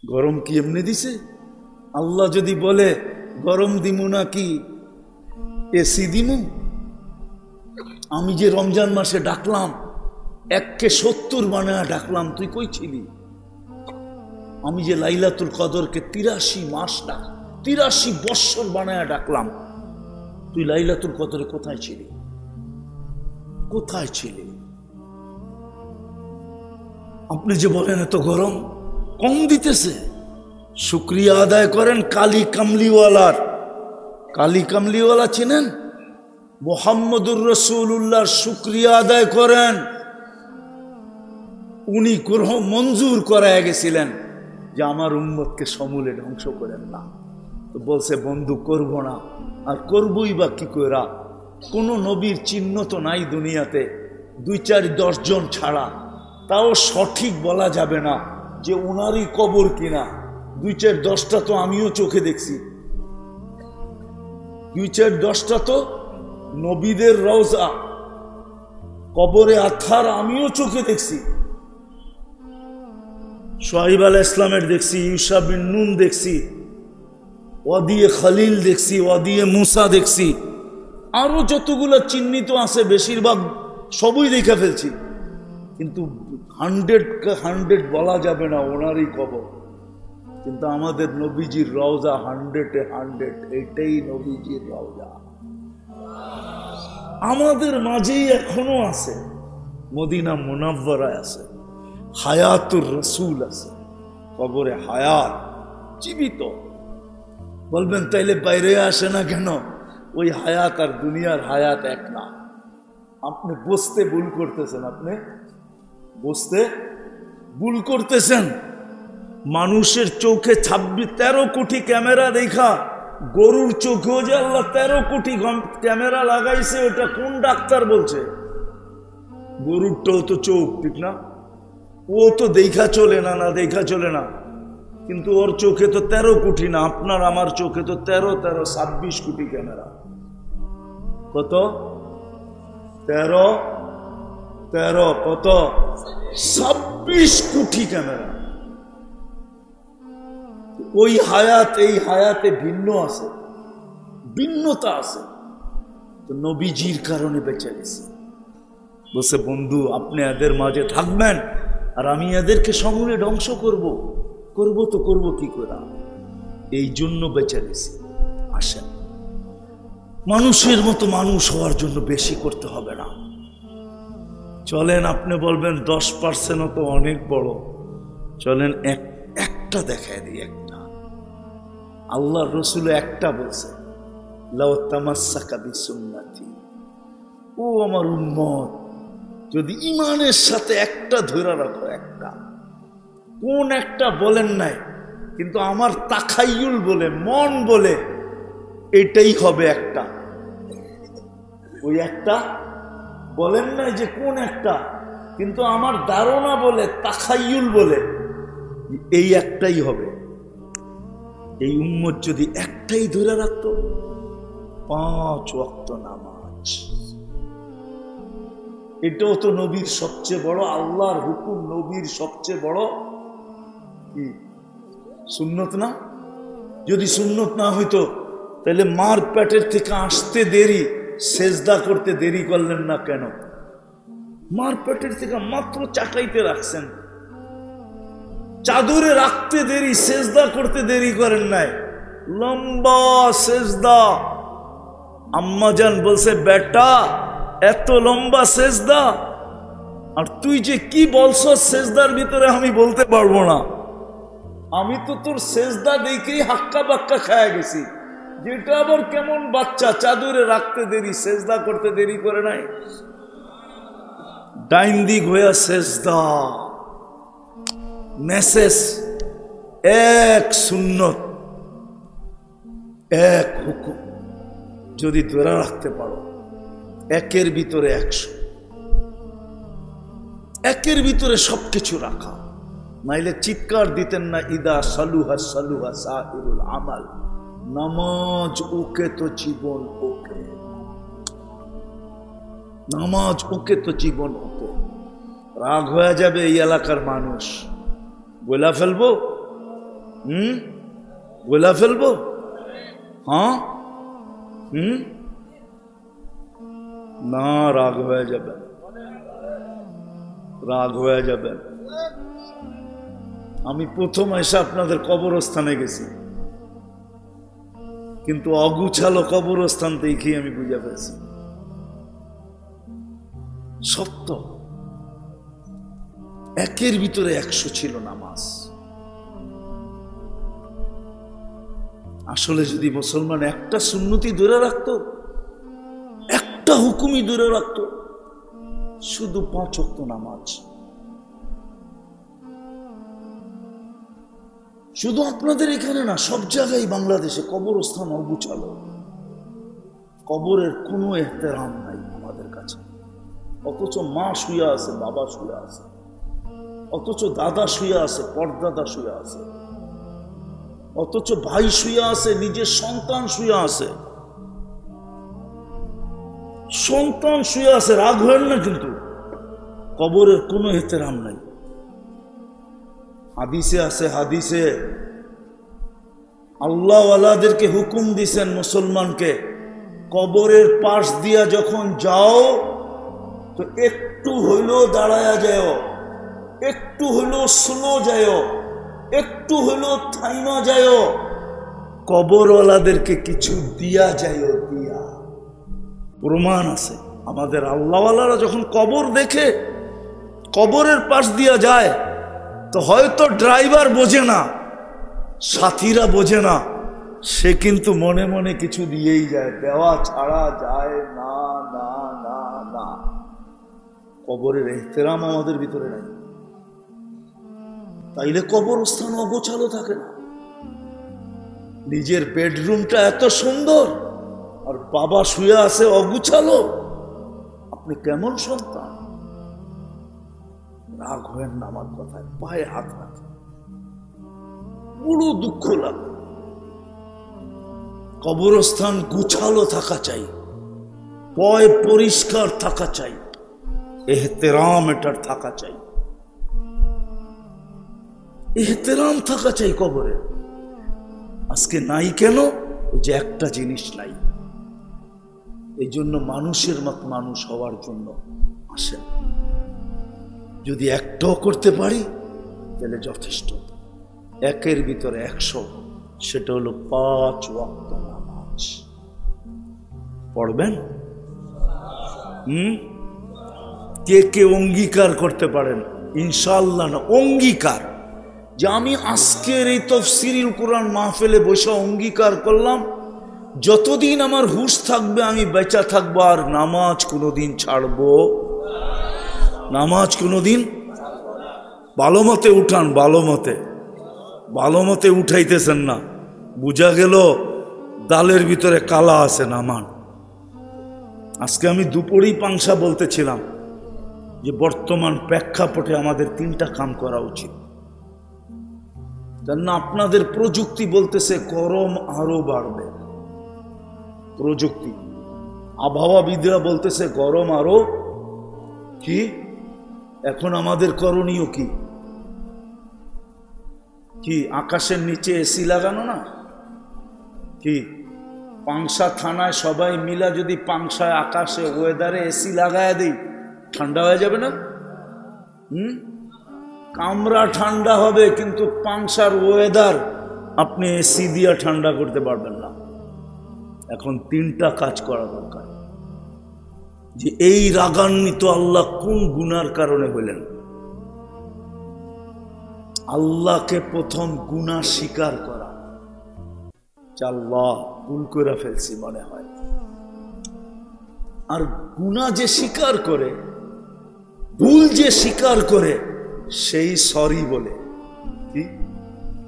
গরম কি এমনি দিছে? আল্লাহ যদি বলে গরম দিমু নাকি এসি দিমু? আমি যে রমজান মাসে ডাকলাম, 1-70 বানায়া ডাকলাম, তুই কই ছিলি? আমি যে লাইলাতুল কদরকে 83 মাস 83 বৎসর বানায়া ডাকলাম, তুই লাইলাতুল কদরে কোথায় ছিলি? কোথায় ছিলি? আপনি যে বলেন এত গরম কম দিতেছে, শুকরিয়া আদায় করেন কালী কামলিওয়ালার। কালী কামলিওয়ালা চিনেন? মুহাম্মদুর রাসূলুল্লাহর শুকরিয়া আদায় করেন। উনি গ্রহ মঞ্জুর করায় গেছিলেন যে আমার উম্মতকে সমূলে ধ্বংস করেন না। তো বলছে বন্ধু করব না, আর করবই বা কি কইরা? কোনো নবীর চিহ্ন তো নাই দুনিয়াতে, 2-4-10 জন ছাড়া। তাও সঠিক বলা যাবে না যে ওনারই কবর কিনা। 2-4-10টা তো আমিও চোখে দেখছি, 2-4-10টা তো নবীদের রওজা কবরে আথার আমিও চোখে দেখছি। সোহাইব আলাইহিস সালামের দেখছি, ইউসা বিন নুন দেখছি, ওয়াদিয়ে খলিল দেখছি, ওয়াদিয়ে মুসা দেখছি, আরো যতগুলো চিহ্নিত আছে বেশিরভাগ সবই দেখে ফেলছি। কিন্তু 100 বলা যাবে না ওনারই কবর। কিন্তু আমাদের নবীজির রওজা 100-এ 100, এটাই নবীজির রওজা আমাদের মাঝেই এখনো আছে। মদিনা মুনাওয়ারায় আছে, হায়াতুর রাসূল আছে, কবরে হায়াত জীবিত। বলবেন তাইলে বাইরে আসে না কেন? ওই হায়াত আর দুনিয়ার হায়াত এক না। আপনি বুঝতে ভুল করতেছেন, আপনি বুঝতে ভুল করতেছেন। মানুষের চোখে 13 কোটি ক্যামেরা দেখা, গরুর চোখেও যে আল্লাহ 13 কোটি ক্যামেরা লাগাইছে, ওটা কোন ডাক্তার বলছে? গরুরটাও তো চোখ, ঠিক না? ও তো দেখা চলে না, না দেখা চলে না। কিন্তু ওর চোখে তো 13 কোটি না, আপনার আমার চোখে তো 26 কোটি ক্যামেরা। কত? 13 কত? 26 কোটি ক্যামেরা। ওই হায়াত এই হায়াতে ভিন্ন আছে, ভিন্নতা আছে। তো নবীজির কারণে বেঁচে গেছে। বসে বন্ধু আপনি এদের মাঝে থাকবেন আর আমি এদেরকে সমূলে ধ্বংস করব তো করব কি করে? এই জন্য বেঁচে গেছি। আসেন, মানুষের মতো মানুষ হওয়ার জন্য বেশি করতে হবে না। চলেন, আপনি বলবেন 10% তো অনেক বড়, চলেন একটা দেখায় দিই। একটা আল্লাহর রাসূল একটা বলছে, লাউ তামাসসাকা বিসুন্নতি, ও আমার উম্মত যদি ঈমানের সাথে একটা ধরে রাখো, একটা, কোন একটা বলেন নাই, কিন্তু আমার তাখায়ুল বলে, মন বলে এটাই হবে একটা। ওই একটা বলেন নাই যে কোন একটা, কিন্তু আমার ধারণা বলে, তাখায়ুল বলে এই একটাই হবে। এই উম্মত যদি একটাই ধরে রাখত, 5 ওয়াক্ত নামাজ, এটাও তো নবীর সবচেয়ে বড়, আল্লাহর হুকুম, নবীর সবচেয়ে বড় কি সুন্নত না? যদি সুন্নত না হইতো তাহলে মার পেটের থেকে আসতে দেরি, সেজদা করতে দেরি করলেন না কেন? মার পেটের থেকে মাত্র চাটাইতে রাখছেন, চাদরে রাখতে দেরি, সেজদা করতে দেরি করেন নাই। লম্বা সেজদা। আম্মাজান বলছে, বেটা এত লম্বা সেজদা, আর তুই যে কি বলছ সেজদার ভিতরে আমি বলতে পারবো না। আমি তো তোর সেজদা দেখেই হাক্কা বাক্কা খায়া গেছি, যেটা আবার কেমন বাচ্চা, চাদরে রাখতে দেরি, সেজদা করতে দেরি করে নাই। ডাইন দিক হইয়া সেজদা, মেসেজ এক, সুন্নত এক, হুকুম যদি ধরে রাখতে পারো, একের ভিতরে 100, একের ভিতরে সবকিছু রাখা, নাইলে চিৎকার দিতেন না, ইদা সালুহা সালুহা সাহিরুল আমাল, নামাজ ওকে তো জীবন ওকে, নামাজ ওকে তো জীবন ওকে। রাগ হয়ে যাবে এই এলাকার মানুষ, বলা ফেলবো গোলা ফেলবো? হ্যাঁ, না, রাগ হয়ে যাবেন, রাগ হয়ে যাবেন। আমি প্রথম এসে আপনাদের কবরস্থানে গেছি, কিন্তু অগুছালো কবরস্থান দেখি আমি বুঝে পেয়েছি সত্য। একের ভিতরে 100 ছিল নামাজ। আসলে যদি মুসলমান একটা সুন্নতি ধরে রাখতো, একটা হুকুমই ধরে রাখতো, শুধু 5 ওয়াক্ত নামাজ, শুধু আপনাদের এখানে না, সব জায়গায় বাংলাদেশে কবরস্থান অগুছালো। কবরের কোনো এহতেরাম নাই আমাদের কাছে। অথচ মা শুয়ে আছে, বাবা শুয়ে আছে, অথচ দাদা শুয়ে আছে, পরদাদা শুয়ে আছে, অথচ ভাই শুয়ে আছে, নিজের সন্তান শুয়ে আছে, সন্তান শুয়ে আছে। রাগ হয় না, কিন্তু কবরের কোনো এহতেরাম নাই। হাদিসে আছে, হাদিসে আল্লাহওয়ালাদেরকে হুকুম দিছেন মুসলমানকে, কবরের পাশ দিয়া যখন যাও তো একটু হইলেও দাঁড়ায়া যাও, একটু হইলেও স্লো যাও, একটু হইলেও থাইমা যাও, কবরওয়ালাদেরকে কিছু দিয়া যাও, দিয়া। প্রমাণ আছে। আমাদের আল্লাহওয়ালারা যখন কবর দেখে, কবরের পাশ দিয়া যায়, তো হয়তো ড্রাইভার বোঝে না, সাথীরা বোঝে না, সে কিন্তু মনে মনে কিছু দিয়েই যায়। দেওয়া ছাড়া যায় না, না, না, না। কবরের এহতেরাম আমাদের ভিতরে নাই, তাইলে কবরস্থান অগোছালো থাকে না। নিজের বেডরুমটা এত সুন্দর আর বাবা শুয়ে আছে অগুছালো, আপনি কেমন সন্তান? রাগ হয়েন না আমার কথায়, পায়ে হাত রাখে, বড় দুঃখ লাগে। কবরস্থান গুছালো থাকা চাই, পয় পরিষ্কার থাকা চাই, এহতেরাম এটার থাকা চাই, এহতেরাম থাকা চাই কবরে। আজকে নাই কেন? ওই যে একটা জিনিস নাই। এই জন্য মানুষের মত মানুষ হওয়ার জন্য আসেন। যদি একটাও করতে পারি তাহলে যথেষ্ট। একের ভিতরে 100, সেটা হলো 5 ওয়াক্ত নামাজ। পড়বেন? কে কে অঙ্গীকার করতে পারেন? ইনশাআল্লাহ না, অঙ্গীকার যে আমি আজকের এই তাফসীরুল কুরআন মাহফিলে বসে অঙ্গীকার করলাম, যতদিন আমার হুঁশ থাকবে আমি বেঁচে থাকবো, আর নামাজ কোনোদিন ছাড়বো, নামাজ কোনোদিন। ভালো মতে উঠান, ভালো মতে, ভালো মতে উঠাইতেছেন না, বুঝা গেল ডালের ভিতরে কালা আছে। নামান। আজকে আমি দুপুরেই পাংশা বলতেছিলাম যে বর্তমান প্রেক্ষাপটে আমাদের 3টা কাম করা উচিত। কেননা আপনাদের প্রযুক্তি বলতেছে গরম আরো বাড়বে, প্রযুক্তি। আবহাওয়াবিদরা বলতেছে গরম আরো কি। এখন আমাদের করণীয় কি? কি আকাশের নিচে এসি লাগানো না? কি পাংশা থানায় সবাই মিলা যদি পাংশায় আকাশে ওয়েদারে এসি লাগায় দেই, ঠান্ডা হয়ে যাবে না? কামরা ঠান্ডা হবে, কিন্তু পাংশার ওয়েদার আপনি এসি দিয়া ঠান্ডা করতে পারবেন না। এখন 3টা কাজ করা দরকার। যে এই রাগান্বিত আল্লাহ কোন গুনার কারণে হইলেন? আল্লাহকে প্রথম গুনাহ স্বীকার করা, আল্লাহ ভুল করে ফেলছি মনে হয়। আর গুনাহ যে স্বীকার করে, ভুল যে স্বীকার করে, সেই সরি বলে কি